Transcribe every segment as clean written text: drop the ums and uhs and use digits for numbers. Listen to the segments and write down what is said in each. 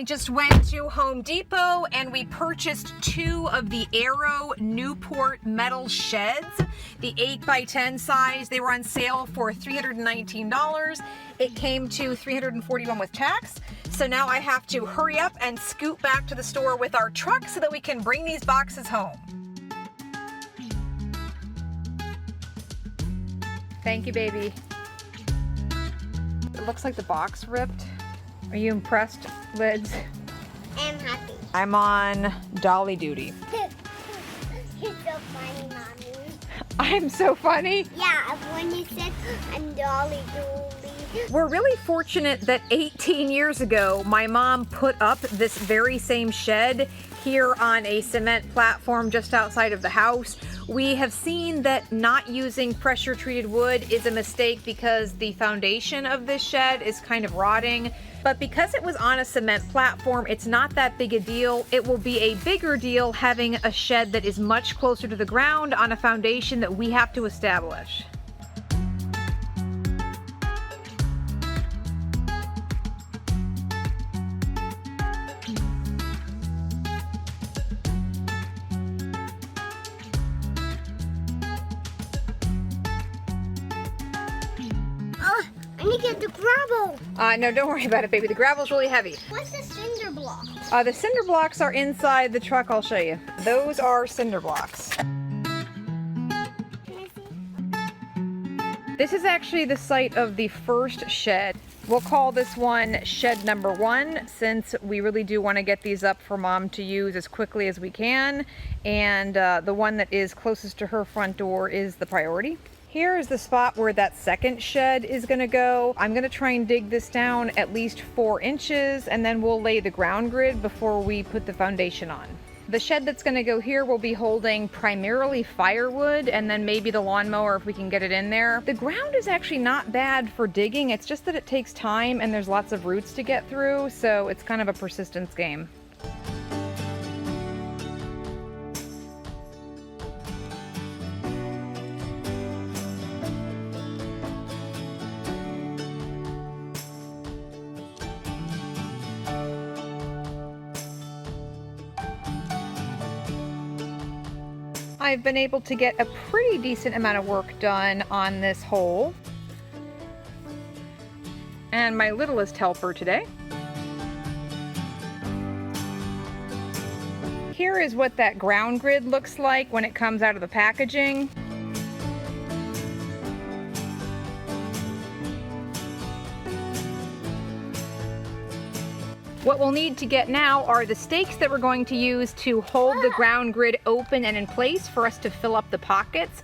just went to Home Depot and we purchased 2 of the Aero Newport metal sheds, the 8x10 size. They were on sale for $319. It came to $341 with tax. So now I have to hurry up and scoot back to the store with our truck so that we can bring these boxes home. Thank you, baby. It looks like the box ripped. Are you impressed, Lids? I'm happy. I'm on dolly duty. You're so funny, Mommy. I'm so funny? Yeah, when you said I'm dolly dooley. We're really fortunate that 18 years ago, my mom put up this very same shed here on a cement platform just outside of the house. We have seen that not using pressure treated wood is a mistake because the foundation of this shed is kind of rotting. But because it was on a cement platform, it's not that big a deal. It will be a bigger deal having a shed that is much closer to the ground on a foundation that we have to establish. I need to get the gravel. No, don't worry about it, baby. The gravel's really heavy. What's the cinder block? The cinder blocks are inside the truck. I'll show you. Those are cinder blocks. Can I see? This is actually the site of the first shed. We'll call this one shed number 1 since we really do want to get these up for Mom to use as quickly as we can. And the one that is closest to her front door is the priority. Here is the spot where that second shed is going to go. I'm going to try and dig this down at least 4 inches and then we'll lay the ground grid before we put the foundation on. The shed that's going to go here will be holding primarily firewood and then maybe the lawnmower if we can get it in there. The ground is actually not bad for digging. It's just that it takes time and there's lots of roots to get through, so it's kind of a persistence game. I've been able to get a pretty decent amount of work done on this hole. And my littlest helper today. Here is what that ground grid looks like when it comes out of the packaging. What we'll need to get now are the stakes that we're going to use to hold the ground grid open and in place for us to fill up the pockets.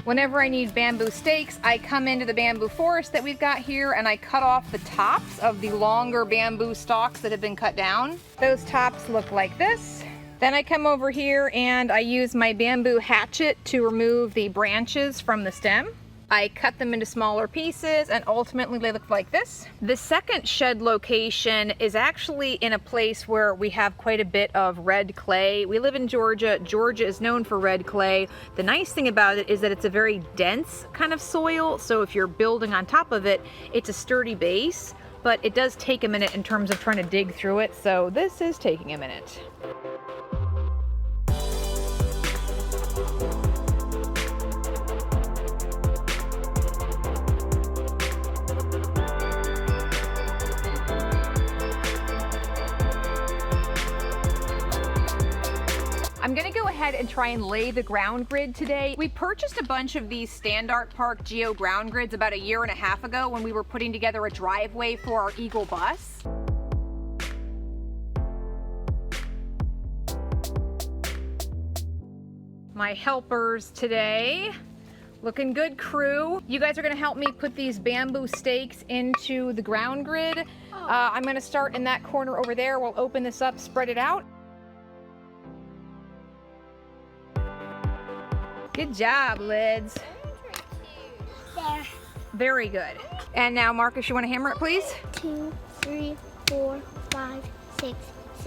Whenever I need bamboo stakes, I come into the bamboo forest that we've got here and I cut off the tops of the longer bamboo stalks that have been cut down. Those tops look like this. Then I come over here and I use my bamboo hatchet to remove the branches from the stem. I cut them into smaller pieces and ultimately they look like this. The second shed location is actually in a place where we have quite a bit of red clay. We live in Georgia. Georgia is known for red clay. The nice thing about it is that it's a very dense kind of soil, so if you're building on top of it, it's a sturdy base, but it does take a minute in terms of trying to dig through it, so this is taking a minute. I'm gonna go ahead and try and lay the ground grid today. We purchased a bunch of these Standartpark Geo Ground Grids about 1.5 years ago when we were putting together a driveway for our Eagle bus. My helpers today. Looking good, crew. You guys are gonna help me put these bamboo stakes into the ground grid. I'm gonna start in that corner over there. We'll open this up, spread it out. Good job, Lids. There. Very good. And now, Marcus, you want to hammer it, please? 2, 3, 4, 5, 6,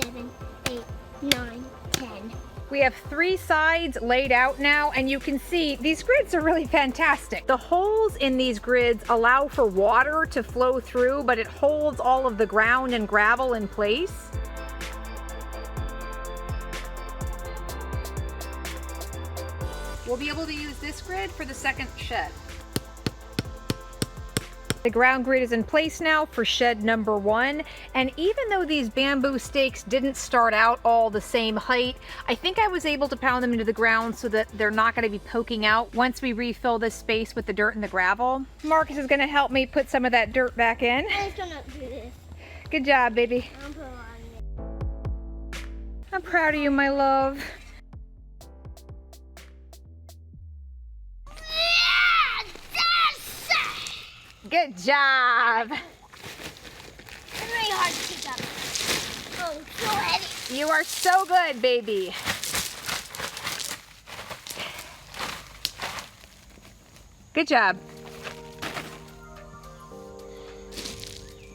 7, 8, 9, 10. We have 3 sides laid out now, and you can see these grids are really fantastic. The holes in these grids allow for water to flow through, but it holds all of the ground and gravel in place. We'll be able to use this grid for the second shed. The ground grid is in place now for shed number 1, and even though these bamboo stakes didn't start out all the same height, I think I was able to pound them into the ground so that they're not going to be poking out once we refill this space with the dirt and the gravel. Marcus is going to help me put some of that dirt back in. I'm gonna do this. Good job, baby. I'm proud of you, my love. Good job. It's really hard to pick up. Oh, so heavy. You are so good, baby. Good job.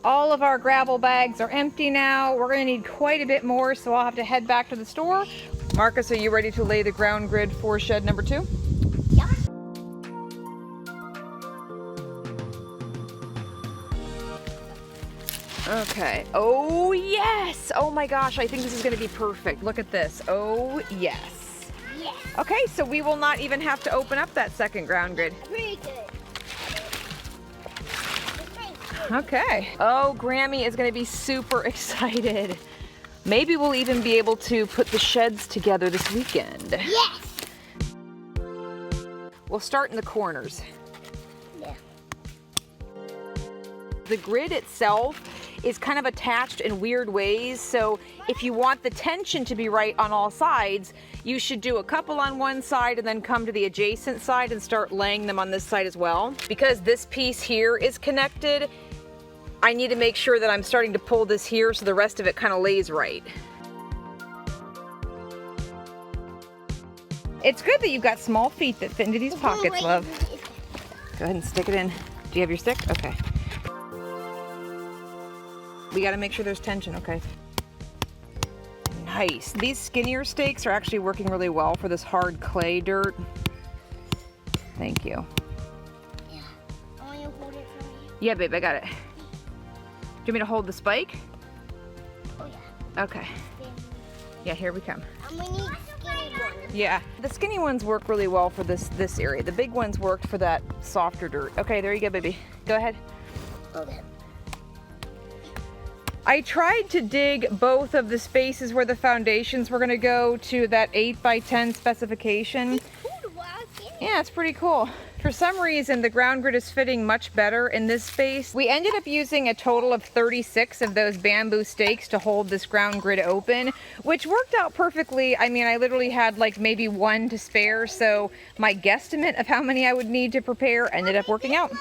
All of our gravel bags are empty now. We're gonna need quite a bit more, so I'll have to head back to the store. Marcus, are you ready to lay the ground grid for shed number 2? Yeah. Okay. Oh, yes. Oh my gosh, I think this is going to be perfect. Look at this. Oh, yes. Yes. Okay, so we will not even have to open up that second ground grid. Pretty good. Okay. Oh, Grammy is going to be super excited. Maybe we'll even be able to put the sheds together this weekend. Yes. We'll start in the corners. Yeah. The grid itself is kind of attached in weird ways, so if you want the tension to be right on all sides, you should do a couple on one side and then come to the adjacent side and start laying them on this side as well. Because this piece here is connected, I need to make sure that I'm starting to pull this here so the rest of it kind of lays right. It's good that you've got small feet that fit into these pockets, love. Go ahead and stick it in. Do you have your stick? Okay. We got to make sure there's tension, okay? Nice. These skinnier stakes are actually working really well for this hard clay dirt. Thank you. Yeah. I want you to hold it for me. Yeah, babe, I got it. Do you want me to hold the spike? Oh, yeah. Okay. Yeah, here we come. And we need skinny ones. Yeah, the skinny ones work really well for this area. The big ones worked for that softer dirt. Okay, there you go, baby. Go ahead. Okay. I tried to dig both of the spaces where the foundations were going to go to that 8x10 specification. Cool to walk in. Yeah, it's pretty cool. For some reason, the ground grid is fitting much better in this space. We ended up using a total of 36 of those bamboo stakes to hold this ground grid open, which worked out perfectly. I mean, I literally had like maybe 1 to spare, so my guesstimate of how many I would need to prepare ended up working out.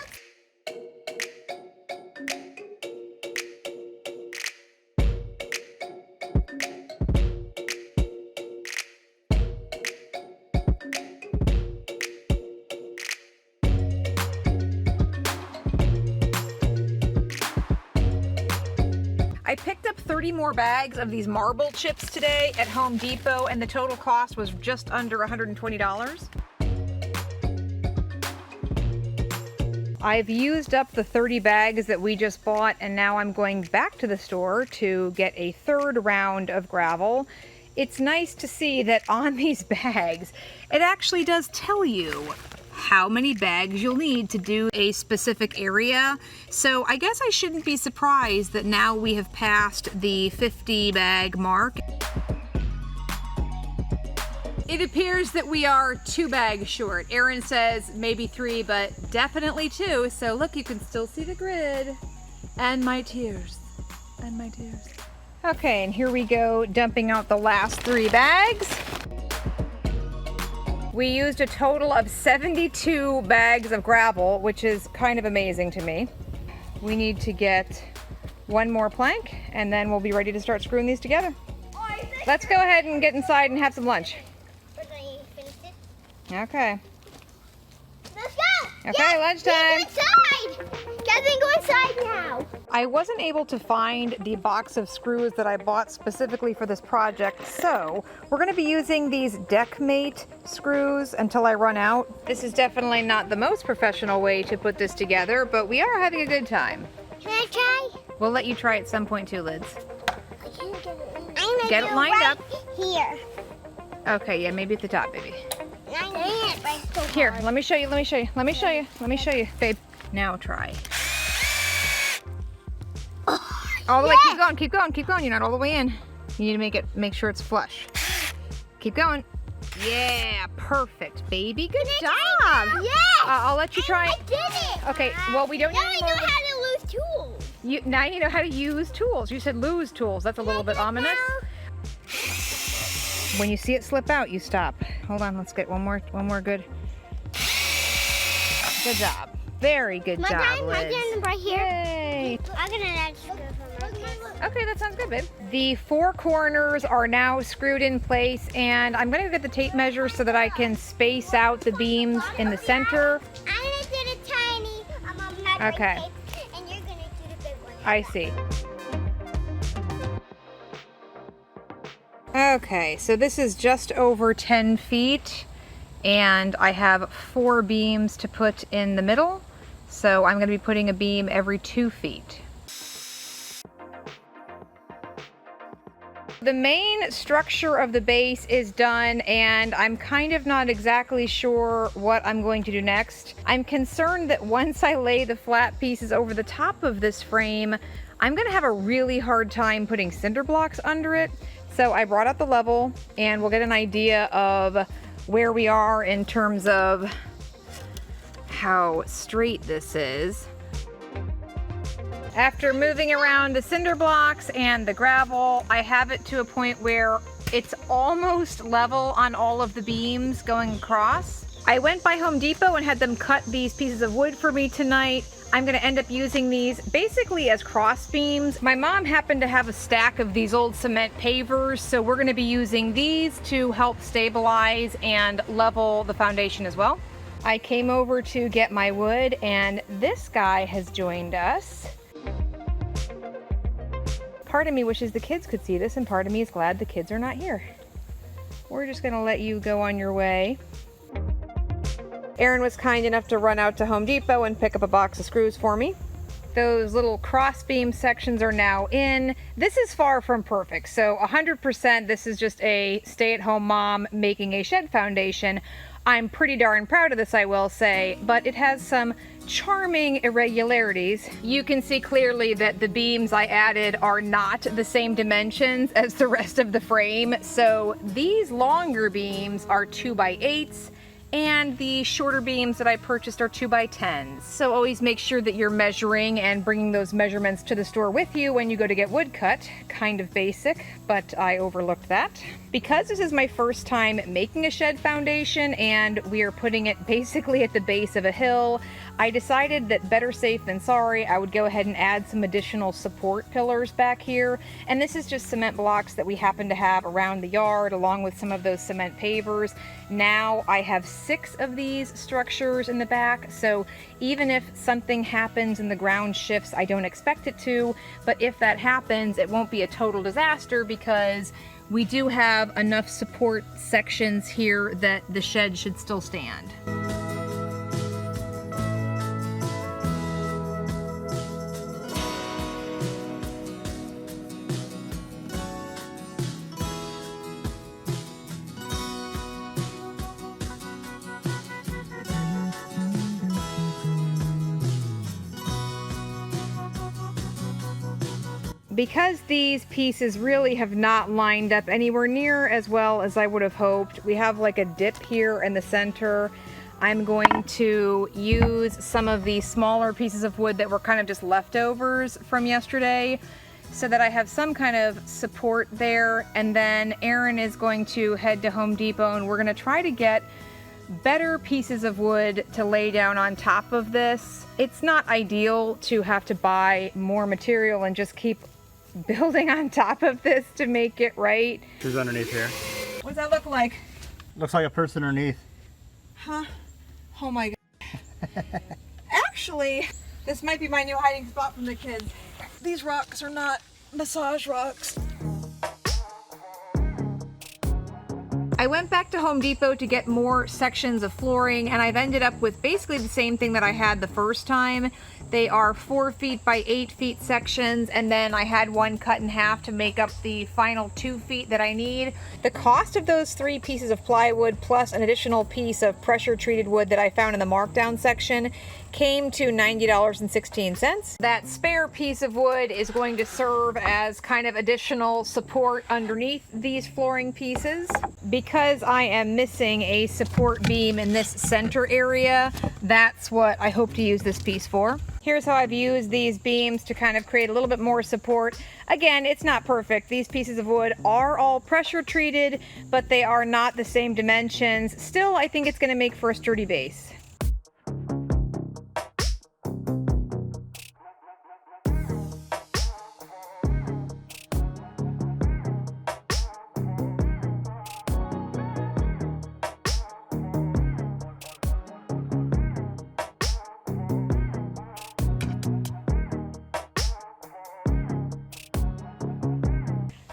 I picked up 30 more bags of these marble chips today at Home Depot, and the total cost was just under $120. I've used up the 30 bags that we just bought, and now I'm going back to the store to get a third round of gravel. It's nice to see that on these bags, it actually does tell you how many bags you'll need to do a specific area. So I guess I shouldn't be surprised that now we have passed the 50 bag mark. It appears that we are 2 bags short. Erin says maybe 3, but definitely 2. So look, you can still see the grid. And my tears. And my tears. Okay, and here we go, dumping out the last 3 bags. We used a total of 72 bags of gravel, which is kind of amazing to me. We need to get 1 more plank, and then we'll be ready to start screwing these together. Let's go ahead and get inside and have some lunch. Okay. Let's go! Okay, lunchtime. Inside! Kevin, go inside now. I wasn't able to find the box of screws that I bought specifically for this project, so we're going to be using these Deckmate screws until I run out. This is definitely not the most professional way to put this together, but we are having a good time. Can I try? We'll let you try at some point too, Lids. I can't get it in. I'm gonna Get it lined right up. Here. Okay, yeah, maybe at the top, baby. I'm doing it right so Here, hard. let me show you, let me show you, let me show you, let me show you, babe. Now try. All the way, keep going, keep going, keep going. You're not all the way in. You need to make sure it's flush. Keep going. Yeah, perfect, baby. Good job. Yeah. I'll let you try. I did it. Okay, well, we don't Now need I more. know how to lose tools. Now you know how to use tools. You said lose tools. That's a little bit ominous. When you see it slip out, you stop. Hold on, let's get one more good. Good job. Very good job, My Liz. turn right here. Yay. I'm gonna add screw from my case. Okay, that sounds good, babe. The 4 corners are now screwed in place, and I'm gonna get the tape measure so that I can space out the beams in the center. I'm gonna do the tiny measuring Okay. tape, and you're gonna do the big one. I see. Okay, so this is just over 10 feet, and I have 4 beams to put in the middle. So I'm going to be putting a beam every 2 feet. The main structure of the base is done, and I'm kind of not exactly sure what I'm going to do next. I'm concerned that once I lay the flat pieces over the top of this frame, I'm going to have a really hard time putting cinder blocks under it. So I brought out the level, and we'll get an idea of where we are in terms of how straight this is. After moving around the cinder blocks and the gravel, I have it to a point where it's almost level on all of the beams going across. I went by Home Depot and had them cut these pieces of wood for me tonight. I'm gonna end up using these basically as cross beams. My mom happened to have a stack of these old cement pavers, so we're gonna be using these to help stabilize and level the foundation as well. I came over to get my wood, and this guy has joined us. Part of me wishes the kids could see this, and part of me is glad the kids are not here. We're just gonna let you go on your way. Aaron was kind enough to run out to Home Depot and pick up a box of screws for me. Those little crossbeam sections are now in. This is far from perfect, so 100% this is just a stay-at-home mom making a shed foundation. I'm pretty darn proud of this, I will say, but it has some charming irregularities. You can see clearly that the beams I added are not the same dimensions as the rest of the frame. So these longer beams are 2x8s, and the shorter beams that I purchased are 2x10s. So always make sure that you're measuring and bringing those measurements to the store with you when you go to get wood cut. Kind of basic, but I overlooked that. Because this is my first time making a shed foundation and we are putting it basically at the base of a hill, I decided that better safe than sorry, I would go ahead and add some additional support pillars back here. And this is just cement blocks that we happen to have around the yard, along with some of those cement pavers. Now I have 6 of these structures in the back, so even if something happens and the ground shifts, I don't expect it to, but if that happens, it won't be a total disaster because we do have enough support sections here that the shed should still stand. Because these pieces really have not lined up anywhere near as well as I would have hoped, we have like a dip here in the center. I'm going to use some of the smaller pieces of wood that were kind of just leftovers from yesterday so that I have some kind of support there. And then Aaron is going to head to Home Depot and we're going to try to get better pieces of wood to lay down on top of this. It's not ideal to have to buy more material and just keep building on top of this to make it right. Who's underneath here? What does that look like? Looks like a person underneath. Huh? Oh my god. Actually, this might be my new hiding spot from the kids. these rocks are not massage rocks. I went back to Home Depot to get more sections of flooring, and I've ended up with basically the same thing that I had the first time. They are 4 feet by 8 feet sections, and then I had one cut in half to make up the final 2 feet that I need. The cost of those 3 pieces of plywood plus an additional piece of pressure treated wood that I found in the markdown section came to $90.16. That spare piece of wood is going to serve as kind of additional support underneath these flooring pieces. Because I am missing a support beam in this center area, that's what I hope to use this piece for. Here's how I've used these beams to kind of create a little bit more support. Again, it's not perfect. These pieces of wood are all pressure treated, but they are not the same dimensions. Still, I think it's going to make for a sturdy base.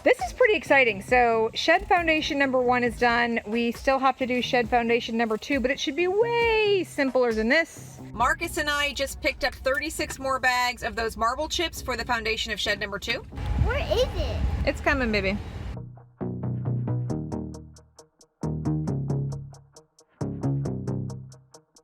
This is pretty exciting. So shed foundation number 1 is done. We still have to do shed foundation number 2, but it should be way simpler than this. Marcus and I just picked up 36 more bags of those marble chips for the foundation of shed number 2. Where is it? It's coming, baby.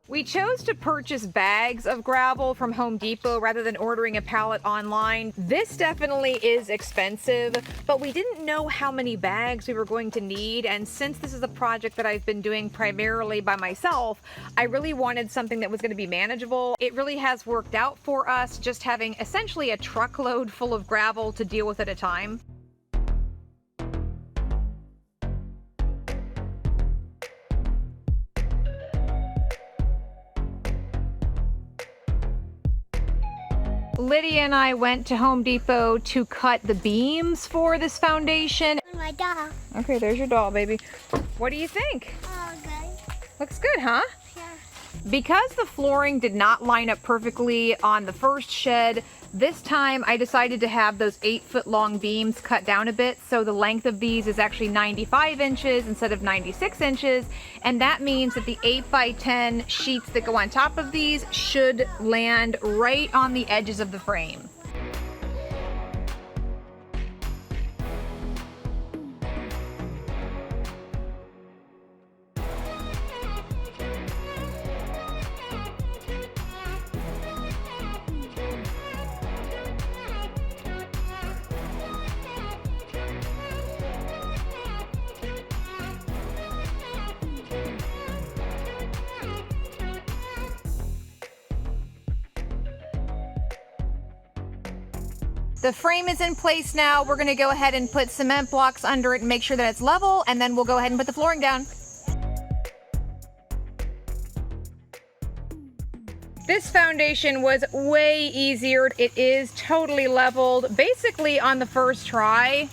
We chose to purchase bags of gravel from Home Depot rather than ordering a pallet online. This definitely is expensive, but we didn't know how many bags we were going to need, and since this is a project that I've been doing primarily by myself, I really wanted something that was going to be manageable. It really has worked out for us, just having essentially a truckload full of gravel to deal with at a time. Lydia and I went to Home Depot to cut the beams for this foundation. My doll. Okay, there's your doll, baby. What do you think? Oh, good. Looks good, huh? Yeah. Because the flooring did not line up perfectly on the first shed, this time I decided to have those 8-foot long beams cut down a bit, so the length of these is actually 95 inches instead of 96 inches, and that means that the 8x10 sheets that go on top of these should land right on the edges of the frame. The frame is in place now. We're gonna go ahead and put cement blocks under it and make sure that it's level, and then we'll go ahead and put the flooring down. This foundation was way easier. It is totally leveled, basically on the first try.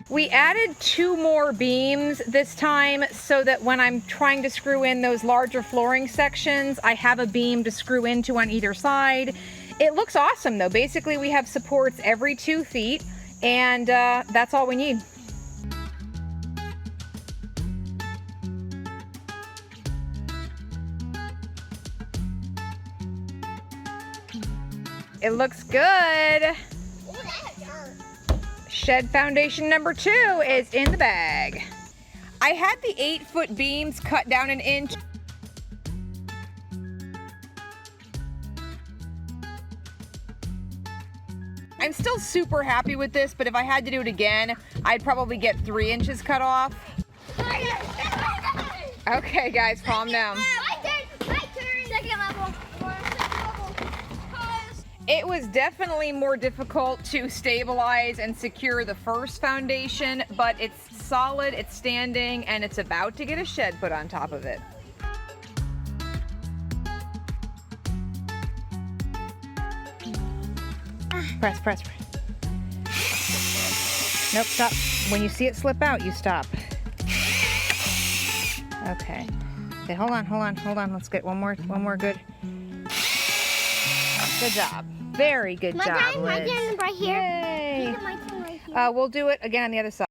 We added 2 more beams this time so that when I'm trying to screw in those larger flooring sections, I have a beam to screw into on either side. It looks awesome though. Basically we have supports every 2 feet, and that's all we need. It looks good. Ooh, that hurt. Shed foundation number 2 is in the bag. I had the 8-foot beams cut down 1 inch. I'm still super happy with this, but if I had to do it again, I'd probably get 3 inches cut off. Okay guys, calm down. My turn. Second level. It was definitely more difficult to stabilize and secure the first foundation, but it's solid, it's standing, and it's about to get a shed put on top of it. Press, press, press. Nope, stop. When you see it slip out, you stop. Okay. Okay, hold on. Let's get one more good. Good job. Very good My job, turn Liz. right here. Yay. My turn right here. We'll do it again on the other side.